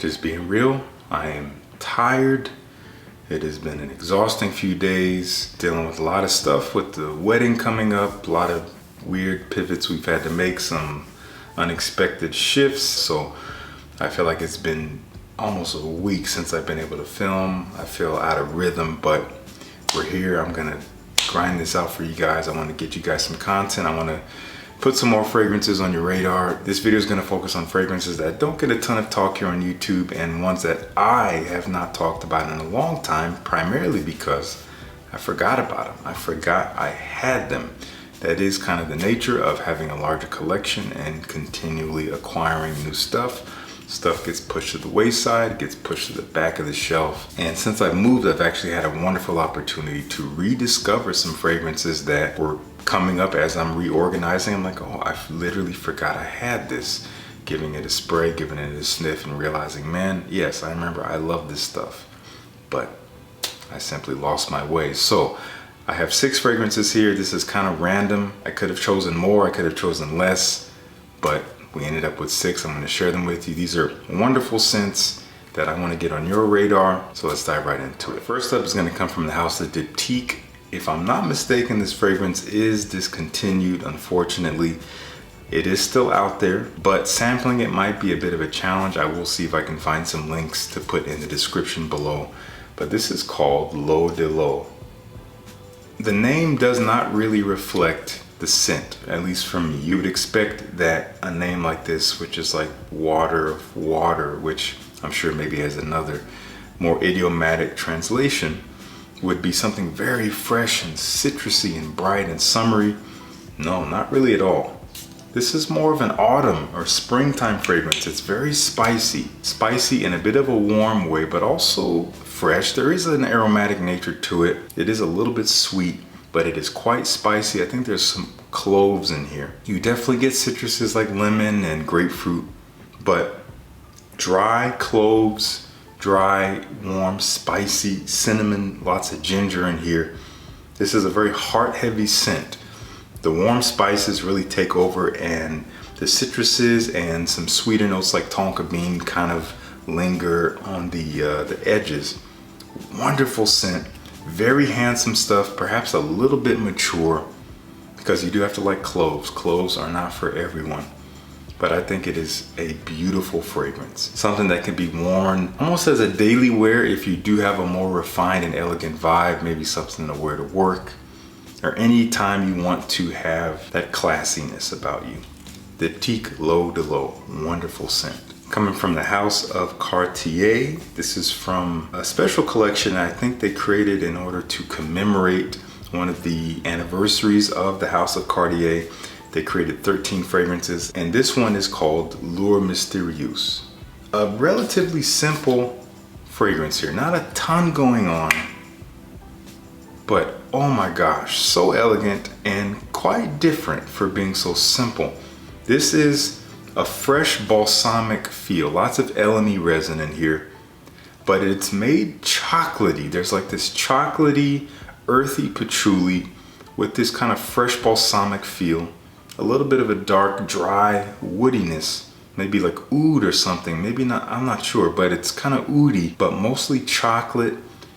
Just being real, I am tired. It has been an exhausting few days, dealing with a lot of stuff with the wedding coming up, a lot of weird pivots we've had to make, some unexpected shifts. So I feel like it's been almost a week since I've been able to film. I feel out of rhythm, but we're here. I'm gonna grind this out for you guys. I want to get you guys some content. I want to put some more fragrances on your radar. This video is going to focus on fragrances that don't get a ton of talk here on YouTube and ones that I have not talked about in a long time, primarily because I forgot about them. I forgot I had them. That is kind of the nature of having a larger collection and continually acquiring new stuff. Stuff gets pushed to the wayside, gets pushed to the back of the shelf. And since I've moved, I've actually had a wonderful opportunity to rediscover some fragrances that were coming up as I'm reorganizing. I'm like, oh, I literally forgot I had this. Giving it a spray, giving it a sniff, and realizing, man, yes, I remember I love this stuff, but I simply lost my way. So I have 6 fragrances here. This is kind of random. I could have chosen more, I could have chosen less, but we ended up with 6. I'm going to share them with you. These are wonderful scents that I want to get on your radar. So let's dive right into it. First up is going to come from the house of Vetiver. If I'm not mistaken, this fragrance is discontinued, unfortunately. It is still out there, but sampling it might be a bit of a challenge. I will see if I can find some links to put in the description below. But this is called L'Eau de l'Eau. The name does not really reflect the scent, at least for me. You would expect that a name like this, which is like water of water, which I'm sure maybe has another more idiomatic translation, would be something very fresh and citrusy and bright and summery. No, not really at all. This is more of an autumn or springtime fragrance. It's very spicy. Spicy in a bit of a warm way, but also fresh. There is an aromatic nature to it. It is a little bit sweet, but it is quite spicy. I think there's some cloves in here. You definitely get citruses like lemon and grapefruit, but dry cloves, dry, warm, spicy, cinnamon, lots of ginger in here. This is a very heart-heavy scent. The warm spices really take over, and the citruses and some sweeter notes like tonka bean kind of linger on the edges. Wonderful scent, very handsome stuff, perhaps a little bit mature, because you do have to like cloves. Cloves are not for everyone. But I think it is a beautiful fragrance. Something that can be worn almost as a daily wear if you do have a more refined and elegant vibe, maybe something to wear to work, or any time you want to have that classiness about you. The Vetiver L'Eau de l'Eau, wonderful scent. Coming from the house of Cartier, this is from a special collection I think they created in order to commemorate one of the anniversaries of the house of Cartier. They created 13 fragrances, and this one is called Mysterieuse. A relatively simple fragrance here, not a ton going on, but oh my gosh, so elegant and quite different for being so simple. This is a fresh balsamic feel, lots of elemi resin in here, but it's made chocolatey. There's like this chocolatey, earthy patchouli with this kind of fresh balsamic feel. A little bit of a dark, dry woodiness, maybe like oud or something, maybe not, I'm not sure, but it's kind of oudy, but mostly chocolate,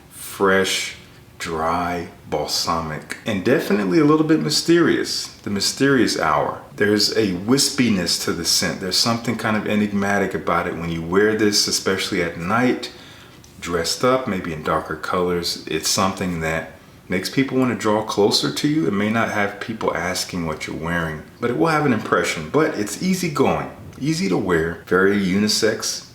fresh, dry, balsamic, and definitely a little bit mysterious, the mysterious hour. There's a wispiness to the scent. There's something kind of enigmatic about it when you wear this, especially at night, dressed up, maybe in darker colors. It's something that makes people want to draw closer to you. It may not have people asking what you're wearing, but it will have an impression. But it's easygoing, easy to wear, very unisex,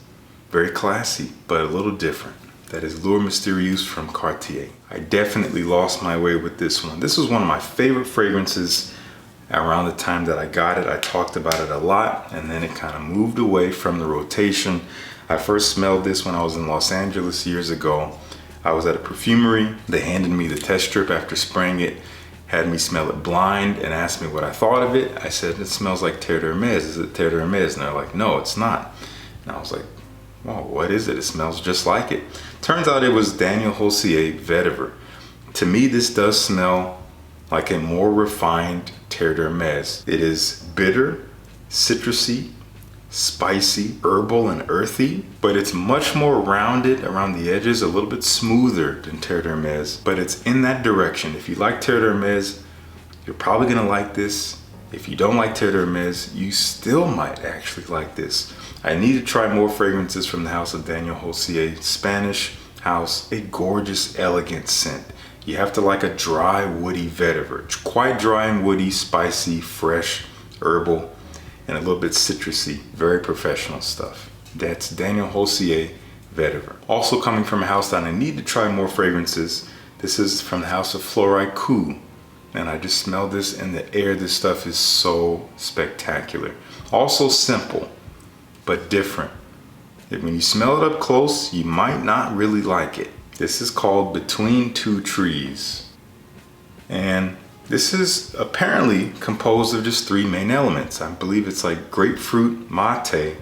very classy, but a little different. That is L'Eau Mysterieuse from Cartier. I definitely lost my way with this one. This was one of my favorite fragrances around the time that I got it. I talked about it a lot, and then it kind of moved away from the rotation. I first smelled this when I was in Los Angeles years ago. I was at a perfumery. They handed me the test strip after spraying it, had me smell it blind, and asked me what I thought of it. I said, it smells like Terre d'Hermès. Is it Terre d'Hermès? And they're like, no, it's not. And I was like, well, what is it? It smells just like it. Turns out it was Daniel Haussier Vetiver. To me, this does smell like a more refined Terre d'Hermès. It is bitter, citrusy, spicy, herbal, and earthy, but it's much more rounded around the edges, a little bit smoother than Terre d'Hermes, but it's in that direction. If you like Terre d'Hermes, you're probably gonna like this. If you don't like Terre d'Hermes, you still might actually like this. I need to try more fragrances from the house of Daniel Josier, Spanish house, a gorgeous, elegant scent. You have to like a dry, woody vetiver. It's quite dry and woody, spicy, fresh, herbal, and a little bit citrusy. Very professional stuff. That's Daniel Josier Vetiver. Also coming from a house that I need to try more fragrances. This is from the house of Mysterieuse. And I just smell this in the air. This stuff is so spectacular. Also simple, but different. When you smell it up close, you might not really like it. This is called Between Two Trees. And this is apparently composed of just 3 main elements. I believe it's like grapefruit, mate,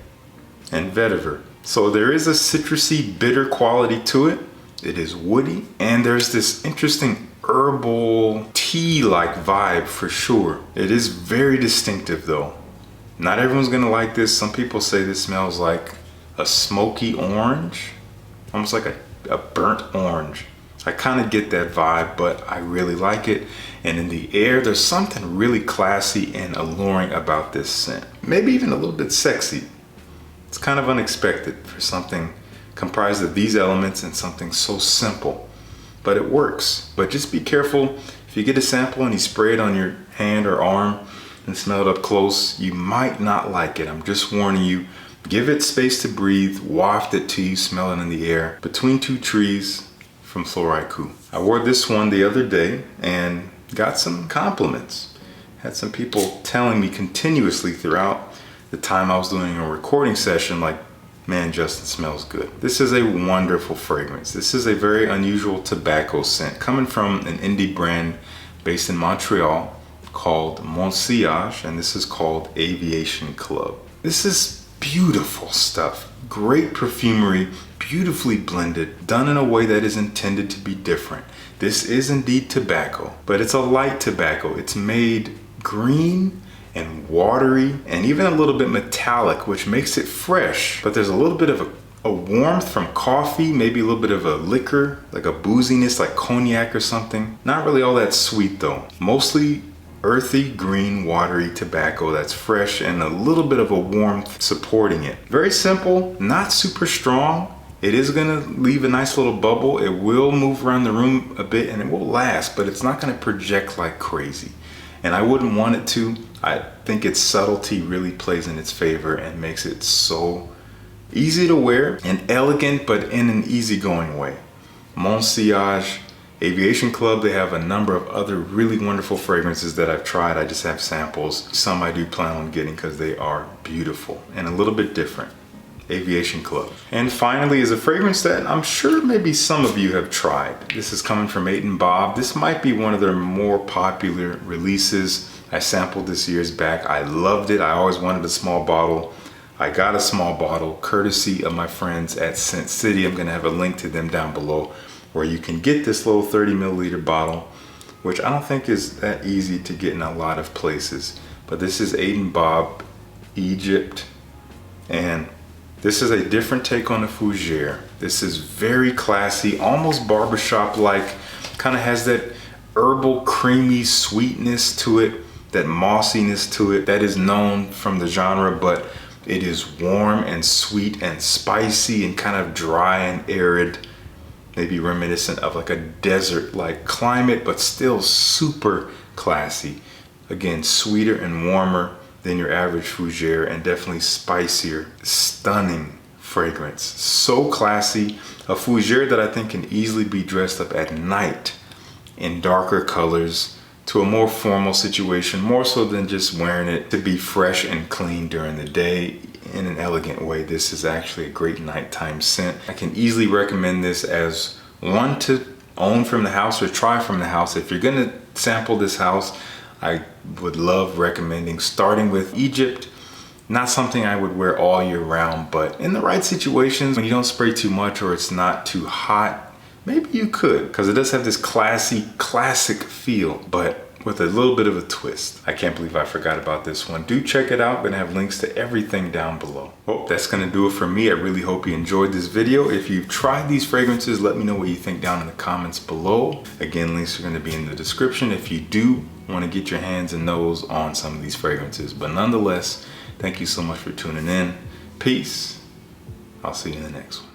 and vetiver. So there is a citrusy, bitter quality to it. It is woody, and there's this interesting herbal tea-like vibe for sure. It is very distinctive though. Not everyone's gonna like this. Some people say this smells like a smoky orange, almost like a burnt orange. I kind of get that vibe, but I really like it. And in the air, there's something really classy and alluring about this scent. Maybe even a little bit sexy. It's kind of unexpected for something comprised of these elements and something so simple, but it works. But just be careful. If you get a sample and you spray it on your hand or arm and smell it up close, you might not like it. I'm just warning you. Give it space to breathe, waft it till you smell it in the air. Between Two Trees from Mysterieuse. I wore this one the other day and got some compliments. Had some people telling me continuously throughout the time I was doing a recording session, like, man, Justin smells good. This is a wonderful fragrance. This is a very unusual tobacco scent coming from an indie brand based in Montreal called Mysterieuse, and this is called Aviation Club. This is beautiful stuff. Great perfumery, beautifully blended, done in a way that is intended to be different. This is indeed tobacco, but it's a light tobacco. It's made green and watery and even a little bit metallic, which makes it fresh. But there's a little bit of a warmth from coffee, maybe a little bit of a liquor, like a booziness, like cognac or something. Not really all that sweet though. Mostly earthy, green, watery tobacco that's fresh and a little bit of a warmth supporting it. Very simple, not super strong. It is gonna leave a nice little bubble. It will move around the room a bit and it will last, but it's not gonna project like crazy. And I wouldn't want it to. I think its subtlety really plays in its favor and makes it so easy to wear and elegant, but in an easygoing way. Mysterieuse Aviation Club, they have a number of other really wonderful fragrances that I've tried. I just have samples. Some I do plan on getting because they are beautiful and a little bit different. Aviation Club. And finally is a fragrance that I'm sure maybe some of you have tried. This is coming from 8 and Bob. This might be one of their more popular releases. I sampled this years back. I loved it. I always wanted a small bottle. I got a small bottle courtesy of my friends at Scent City. I'm gonna have a link to them down below where you can get this little 30 milliliter bottle, which I don't think is that easy to get in a lot of places. But this is 8 and Bob, Egypt, and this is a different take on the fougere. This is very classy, almost barbershop-like, kind of has that herbal, creamy sweetness to it, that mossiness to it that is known from the genre, but it is warm and sweet and spicy and kind of dry and arid, maybe reminiscent of like a desert-like climate, but still super classy. Again, sweeter and warmer than your average fougere and definitely spicier. Stunning fragrance, so classy. A fougere that I think can easily be dressed up at night in darker colors to a more formal situation, more so than just wearing it to be fresh and clean during the day in an elegant way. This is actually a great nighttime scent. I can easily recommend this as one to own from the house or try from the house. If you're gonna sample this house, I would love recommending starting with Egypt. Not something I would wear all year round, but in the right situations, when you don't spray too much or it's not too hot, maybe you could, because it does have this classy, classic feel, but with a little bit of a twist. I can't believe I forgot about this one. Do check it out. I'm gonna have links to everything down below. Well, that's gonna do it for me. I really hope you enjoyed this video. If you've tried these fragrances, let me know what you think down in the comments below. Again, links are gonna be in the description if you do want to get your hands and nose on some of these fragrances. But nonetheless, thank you so much for tuning in. Peace. I'll see you in the next one.